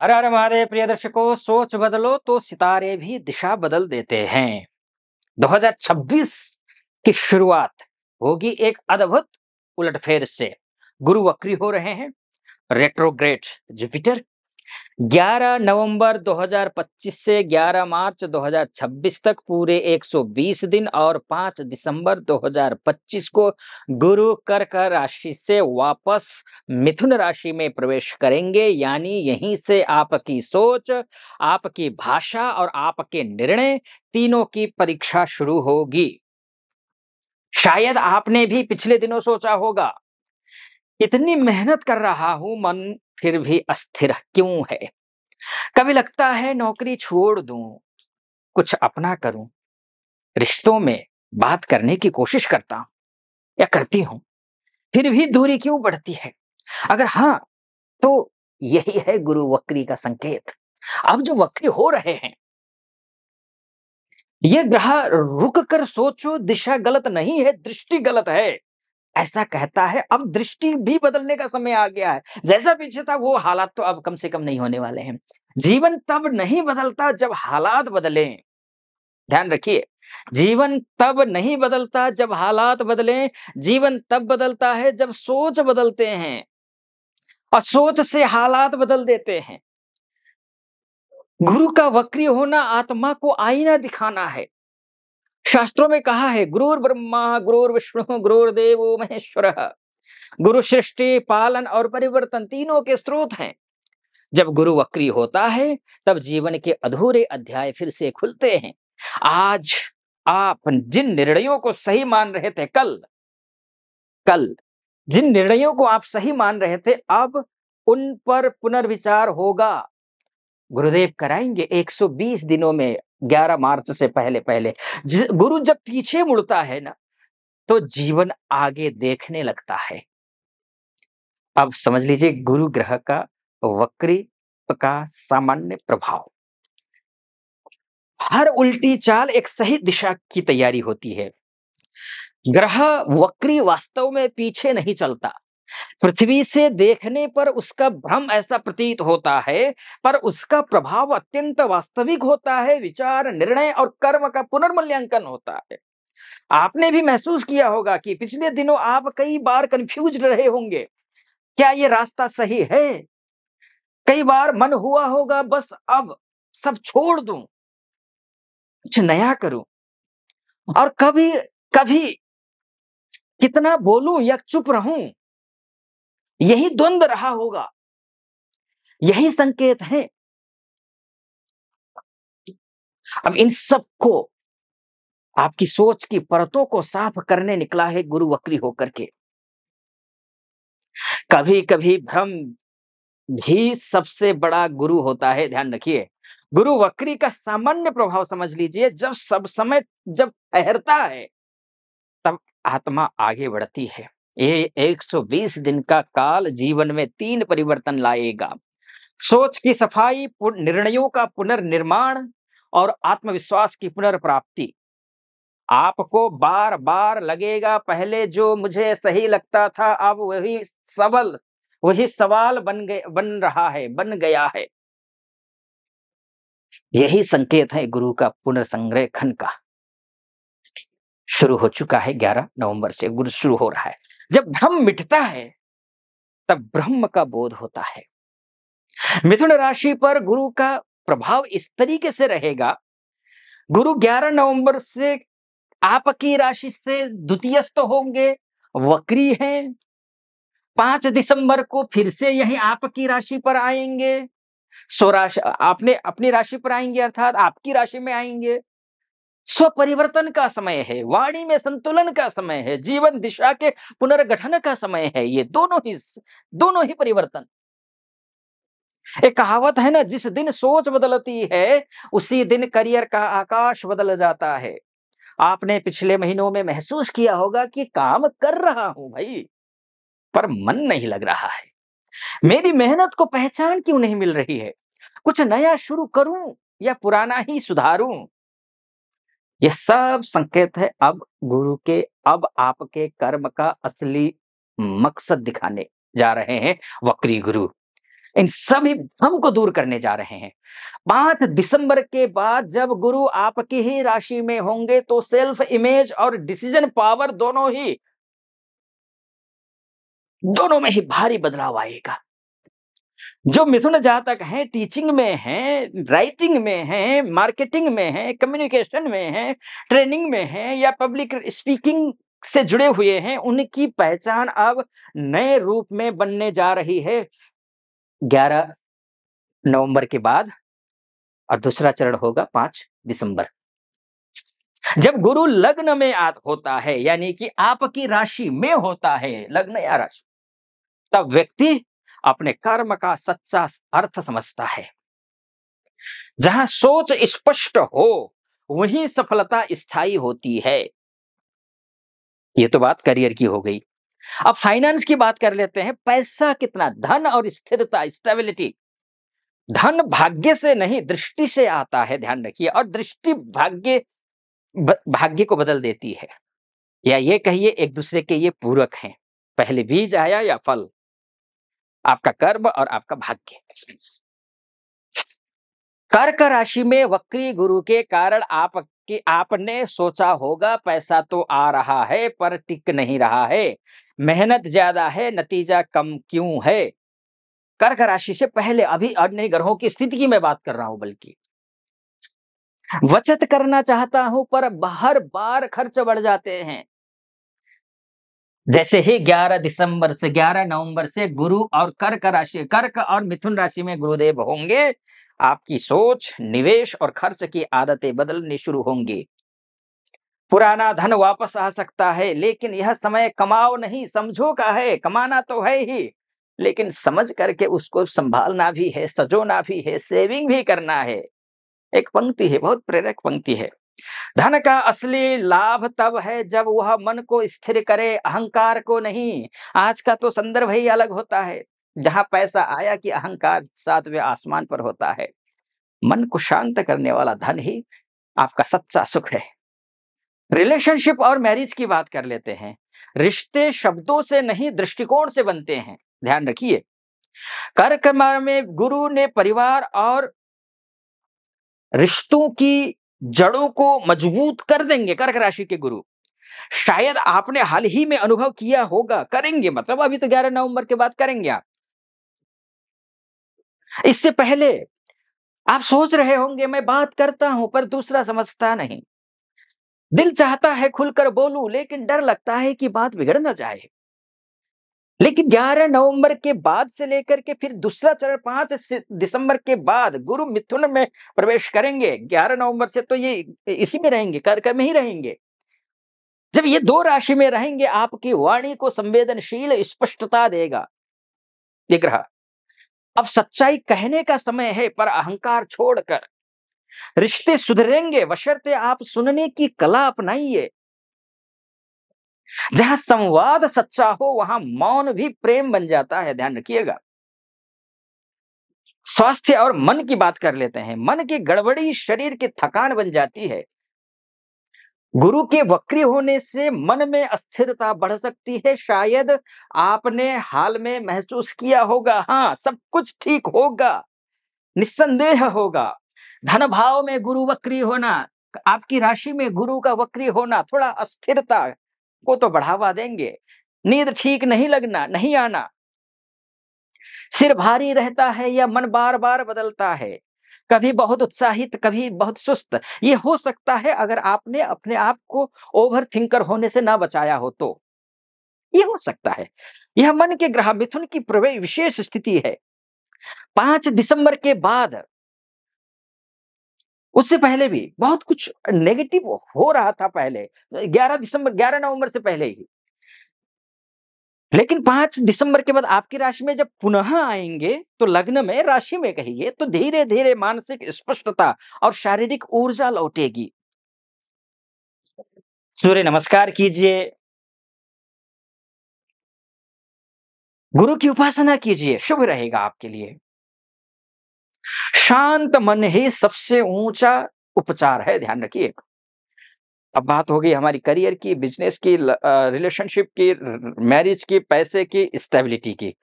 अरे अरे हमारे प्रिय दर्शकों, सोच बदलो तो सितारे भी दिशा बदल देते हैं। 2026 की शुरुआत होगी एक अद्भुत उलटफेर से। गुरु वक्री हो रहे हैं। रेट्रोग्रेड जुपिटर 11 नवंबर 2025 से 11 मार्च 2026 तक पूरे 120 दिन और 5 दिसंबर 2025 को गुरु कर्क राशि से वापस मिथुन राशि में प्रवेश करेंगे। यानी यहीं से आपकी सोच, आपकी भाषा और आपके निर्णय तीनों की परीक्षा शुरू होगी। शायद आपने भी पिछले दिनों सोचा होगा, इतनी मेहनत कर रहा हूं, मन फिर भी अस्थिर क्यों है। कभी लगता है नौकरी छोड़ दूं, कुछ अपना करूं, रिश्तों में बात करने की कोशिश करता हूं या करती हूं, फिर भी दूरी क्यों बढ़ती है। अगर हाँ, तो यही है गुरु वक्री का संकेत। अब जो वक्री हो रहे हैं, ये ग्रह रुक कर सोचो, दिशा गलत नहीं है, दृष्टि गलत है, ऐसा कहता है। अब दृष्टि भी बदलने का समय आ गया है। जैसा पीछे था वो हालात तो अब कम से कम नहीं होने वाले हैं। जीवन तब नहीं बदलता जब हालात बदलें। ध्यान रखिए, जीवन तब नहीं बदलता जब हालात बदलें, जीवन तब बदलता है जब सोच बदलते हैं और सोच से हालात बदल देते हैं। गुरु का वक्री होना आत्मा को आईना दिखाना है। शास्त्रों में कहा है, गुरुर ब्रह्मा गुरुर विष्णु गुरुर्देवो महेश्वरः। गुरु सृष्टि, पालन और परिवर्तन तीनों के स्रोत हैं। जब गुरु वक्री होता है, तब जीवन के अधूरे अध्याय फिर से खुलते हैं। आज आप जिन निर्णयों को सही मान रहे थे, कल कल जिन निर्णयों को आप सही मान रहे थे, अब उन पर पुनर्विचार होगा। गुरुदेव कराएंगे 120 दिनों में, 11 मार्च से पहले पहले। गुरु जब पीछे मुड़ता है ना, तो जीवन आगे देखने लगता है। अब समझ लीजिए गुरु ग्रह का वक्री का सामान्य प्रभाव। हर उल्टी चाल एक सही दिशा की तैयारी होती है। ग्रह वक्री वास्तव में पीछे नहीं चलता। पृथ्वी से देखने पर उसका भ्रम ऐसा प्रतीत होता है, पर उसका प्रभाव अत्यंत वास्तविक होता है। विचार, निर्णय और कर्म का पुनर्मूल्यांकन होता है। आपने भी महसूस किया होगा कि पिछले दिनों आप कई बार कंफ्यूज रहे होंगे, क्या ये रास्ता सही है। कई बार मन हुआ होगा, बस अब सब छोड़ दूं, कुछ नया करूं। और कभी कभी कितना बोलूं या चुप रहूं, यही द्वंद रहा होगा। यही संकेत है। अब इन सब को, आपकी सोच की परतों को साफ करने निकला है गुरु वक्री होकर के। कभी कभी भ्रम भी सबसे बड़ा गुरु होता है। ध्यान रखिए, गुरु वक्री का सामान्य प्रभाव समझ लीजिए। जब सब समय जब ठहरता है, तब आत्मा आगे बढ़ती है। ये 120 दिन का काल जीवन में 3 परिवर्तन लाएगा। सोच की सफाई, निर्णयों का पुनर्निर्माण और आत्मविश्वास की पुनर्प्राप्ति। आपको बार बार लगेगा, पहले जो मुझे सही लगता था, अब वही सवाल बन रहा है, बन गया है। यही संकेत है गुरु का पुनर्संरेखन का। शुरू हो चुका है। 11 नवंबर से गुरु शुरू हो रहा है। जब भ्रम मिटता है, तब ब्रह्म का बोध होता है। मिथुन राशि पर गुरु का प्रभाव इस तरीके से रहेगा। गुरु 11 नवंबर से आपकी राशि से द्वितीयस्थ होंगे, वक्री हैं। 5 दिसंबर को फिर से यही आपकी राशि पर आएंगे। स्वराशि आपने अपनी राशि पर आएंगे, अर्थात आपकी राशि में आएंगे। स्वपरिवर्तन का समय है, वाणी में संतुलन का समय है, जीवन दिशा के पुनर्गठन का समय है। ये दोनों ही परिवर्तन। एक कहावत है ना, जिस दिन सोच बदलती है, उसी दिन करियर का आकाश बदल जाता है। आपने पिछले महीनों में महसूस किया होगा कि काम कर रहा हूं भाई, पर मन नहीं लग रहा है। मेरी मेहनत को पहचान क्यों नहीं मिल रही है। कुछ नया शुरू करूं या पुराना ही सुधारूं। यह सब संकेत है अब गुरु के, अब आपके कर्म का असली मकसद दिखाने जा रहे हैं वक्री गुरु। इन सभी भ्रम को दूर करने जा रहे हैं। 5 दिसंबर के बाद जब गुरु आपकी ही राशि में होंगे तो सेल्फ इमेज और डिसीजन पावर दोनों में ही भारी बदलाव आएगा। जो मिथुन जातक हैं, टीचिंग में हैं, राइटिंग में हैं, मार्केटिंग में हैं, कम्युनिकेशन में हैं, ट्रेनिंग में हैं या पब्लिक स्पीकिंग से जुड़े हुए हैं, उनकी पहचान अब नए रूप में बनने जा रही है 11 नवंबर के बाद, और दूसरा चरण होगा 5 दिसंबर। जब गुरु लग्न में होता है, यानी कि आपकी राशि में होता है, लग्न या राशि, तब व्यक्ति अपने कर्म का सच्चा अर्थ समझता है। जहां सोच स्पष्ट हो वहीं सफलता स्थायी होती है। ये तो बात करियर की हो गई। अब फाइनेंस की बात कर लेते हैं। पैसा कितना, धन और स्थिरता, स्टेबिलिटी। धन भाग्य से नहीं, दृष्टि से आता है, ध्यान रखिए। और दृष्टि भाग्य को बदल देती है, या ये कहिए एक दूसरे के ये पूरक हैं। पहले बीज आया या फल, आपका कर्म और आपका भाग्य। कर्क राशि में वक्री गुरु के कारण आपने सोचा होगा पैसा तो आ रहा है पर टिक नहीं रहा है, मेहनत ज्यादा है, नतीजा कम क्यों है। कर्क राशि से पहले, अभी अन्य ग्रहों की स्थिति की मैं बात कर रहा हूं, बल्कि बचत करना चाहता हूं पर हर बार खर्च बढ़ जाते हैं। जैसे ही 11 नवंबर से गुरु और कर्क और मिथुन राशि में गुरुदेव होंगे, आपकी सोच, निवेश और खर्च की आदतें बदलनी शुरू होंगी। पुराना धन वापस आ सकता है, लेकिन यह समय कमाओ नहीं समझो का है। कमाना तो है ही, लेकिन समझ करके उसको संभालना भी है, सजोना भी है, सेविंग भी करना है। एक पंक्ति है, बहुत प्रेरक पंक्ति है। धन का असली लाभ तब है जब वह मन को स्थिर करे, अहंकार को नहीं। आज का तो संदर्भ ही अलग होता है, जहां पैसा आया कि अहंकार सातवें आसमान पर होता है। मन को शांत करने वाला धन ही आपका सच्चा सुख है। रिलेशनशिप और मैरिज की बात कर लेते हैं। रिश्ते शब्दों से नहीं, दृष्टिकोण से बनते हैं, ध्यान रखिए। कर्क में गुरु ने परिवार और रिश्तों की जड़ों को मजबूत कर देंगे। कर्क राशि के गुरु, शायद आपने हाल ही में अनुभव किया होगा, करेंगे मतलब अभी तो 11 नवंबर के बाद करेंगे आप। इससे पहले आप सोच रहे होंगे मैं बात करता हूं पर दूसरा समझता नहीं। दिल चाहता है खुलकर बोलूं, लेकिन डर लगता है कि बात बिगड़ ना जाए। लेकिन 11 नवंबर के बाद से लेकर के फिर दूसरा चरण 5 दिसंबर के बाद गुरु मिथुन में प्रवेश करेंगे। 11 नवंबर से तो ये इसी में रहेंगे, कर्क में ही रहेंगे। जब ये दो राशि में रहेंगे, आपकी वाणी को संवेदनशील स्पष्टता देगा ये ग्रह। अब सच्चाई कहने का समय है, पर अहंकार छोड़कर। रिश्ते सुधरेंगे बशर्ते आप सुनने की कला अपनाइए। जहां संवाद सच्चा हो वहां मौन भी प्रेम बन जाता है, ध्यान रखिएगा। स्वास्थ्य और मन की बात कर लेते हैं। मन की गड़बड़ी शरीर की थकान बन जाती है। गुरु के वक्री होने से मन में अस्थिरता बढ़ सकती है। शायद आपने हाल में महसूस किया होगा, हाँ सब कुछ ठीक होगा, निस्संदेह होगा। धन भाव में गुरु वक्री होना, आपकी राशि में गुरु का वक्री होना थोड़ा अस्थिरता को तो बढ़ावा देंगे। नींद ठीक नहीं लगना, नहीं आना, सिर भारी रहता है या मन बार बार बदलता है, कभी बहुत उत्साहित कभी बहुत सुस्त। ये हो सकता है अगर आपने अपने आप को ओवर थिंकर होने से ना बचाया हो तो। ये हो सकता है। यह मन के ग्रह मिथुन की विशेष स्थिति है। 5 दिसंबर के बाद, उससे पहले भी बहुत कुछ नेगेटिव हो रहा था पहले, 11 नवंबर से पहले ही। लेकिन 5 दिसंबर के बाद आपकी राशि में जब पुनः आएंगे, तो लग्न में, राशि में कहिए, तो धीरे धीरे मानसिक स्पष्टता और शारीरिक ऊर्जा लौटेगी। सूर्य नमस्कार कीजिए, गुरु की उपासना कीजिए, शुभ रहेगा आपके लिए। शांत मन ही सबसे ऊंचा उपचार है, ध्यान रखिए। अब बात हो गई हमारी करियर की, बिजनेस की, रिलेशनशिप की, मैरिज की, पैसे की, स्टेबिलिटी की।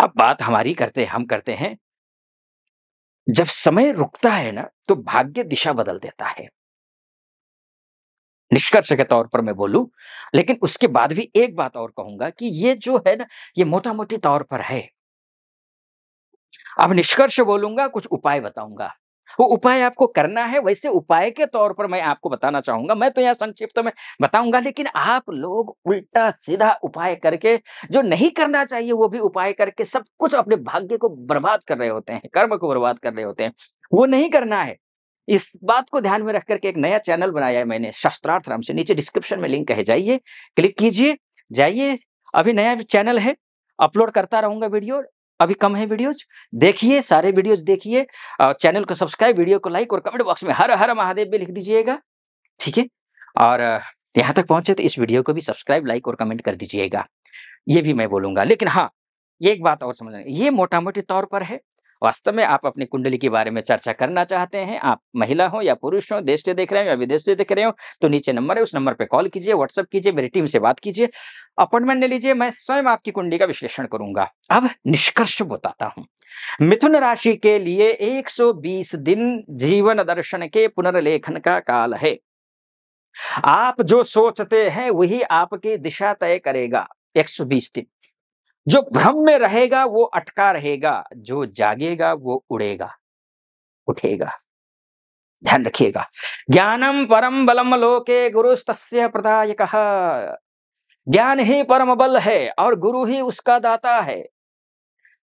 अब बात हमारी करते हम करते हैं, जब समय रुकता है ना, तो भाग्य दिशा बदल देता है। निष्कर्ष के तौर पर मैं बोलूँ, लेकिन उसके बाद भी एक बात और कहूँगा कि ये जो है ना, ये मोटा-मोटी तौर पर है। अब निष्कर्ष बोलूँगा, कुछ उपाय बताऊँगा। वो उपाय आपको करना है, वैसे उपाय के तौर पर मैं आपको बताना चाहूँगा। मैं तो यहाँ संक्षिप्त में बताऊँगा, लेकिन आप लोग उल्टा-सीधा उपाय करके, जो नहीं करना चाहिए वो भी उपाय करके सब कुछ अपने भाग्य को बर्बाद कर रहे होते हैं, कर्म को बर्बाद कर रहे होते हैं। वो नहीं करना है। इस बात को ध्यान में रख कर के एक नया चैनल बनाया है मैंने, शास्त्रार्थ नाम से। नीचे डिस्क्रिप्शन में लिंक है, जाइए, क्लिक कीजिए, जाइए। अभी नया चैनल है, अपलोड करता रहूँगा वीडियो। अभी कम है वीडियोज़, देखिए, सारे वीडियोज़ देखिए। चैनल को सब्सक्राइब, वीडियो को लाइक और कमेंट बॉक्स में हर हर महादेव भी लिख दीजिएगा, ठीक है? और यहाँ तक पहुँचे तो इस वीडियो को भी सब्सक्राइब, लाइक और कमेंट कर दीजिएगा। ये भी मैं बोलूँगा। लेकिन हाँ, ये एक बात और समझना, ये मोटा-मोटी तौर पर है। वास्तव में आप अपनी कुंडली के बारे में चर्चा करना चाहते हैं, आप महिला हो या पुरुष हो, देश से देख रहे हो या विदेश से देख रहे हो, तो नीचे नंबर है, उस नंबर पे कॉल कीजिए, व्हाट्सएप कीजिए, मेरी टीम से बात कीजिए, अपॉइंटमेंट ले लीजिए, मैं स्वयं आपकी कुंडली का विश्लेषण करूँगा। अब निष्कर्ष बताता हूँ। मिथुन राशि के लिए 120 दिन जीवन दर्शन के पुनर्लेखन का काल है। आप जो सोचते हैं वही आपकी दिशा तय करेगा। 120 दिन। जो भ्रम में रहेगा वो अटका रहेगा, जो जागेगा वो उड़ेगा, उठेगा। ध्यान रखिएगा। ज्ञानम परम बलम लोके गुरुस्तस्य प्रदायकः। ज्ञान ही परम बल है और गुरु ही उसका दाता है।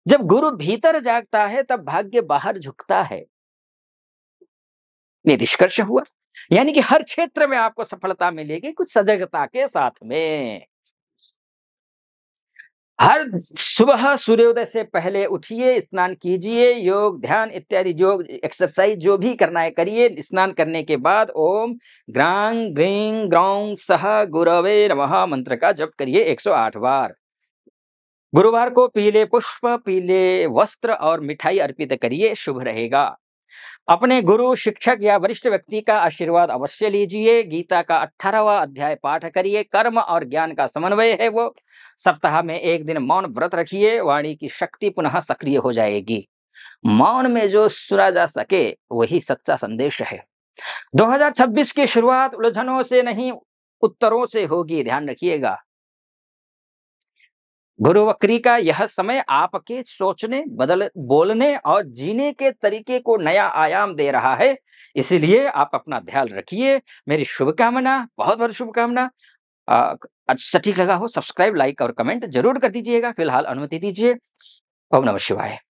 जब गुरु भीतर जागता है तब भाग्य बाहर झुकता है। ये निष्कर्ष हुआ। यानी कि हर क्षेत्र में आपको सफलता मिलेगी, कुछ सजगता के साथ में। हर सुबह सूर्योदय से पहले उठिए, स्नान कीजिए, योग, ध्यान इत्यादि जो एक्सरसाइज जो भी करना है करिए। स्नान करने के बाद ओम ग्रां ग्रीं ग्रौं सह गुरवे नमः मंत्र का जप करिए 108 बार। गुरुवार को पीले पुष्प, पीले वस्त्र और मिठाई अर्पित करिए, शुभ रहेगा। अपने गुरु, शिक्षक या वरिष्ठ व्यक्ति का आशीर्वाद अवश्य लीजिए। गीता का 18वां अध्याय पाठ करिए। कर्म और ज्ञान का समन्वय है वो। सप्ताह में 1 दिन मौन व्रत रखिए, वाणी की शक्ति पुनः सक्रिय हो जाएगी। मौन में जो सुना जा सके वही सच्चा संदेश है। 2026 की शुरुआत उलझनों से नहीं, उत्तरों से होगी, ध्यान रखिएगा। गुरु वक्री का यह समय आपके सोचने, बोलने और जीने के तरीके को नया आयाम दे रहा है। इसीलिए आप अपना ध्यान रखिए। मेरी शुभकामना, बहुत-बहुत शुभकामना। सटीक लगा हो, सब्सक्राइब, लाइक और कमेंट ज़रूर कर दीजिएगा। फिलहाल अनुमति दीजिए। ओम नमः शिवाय।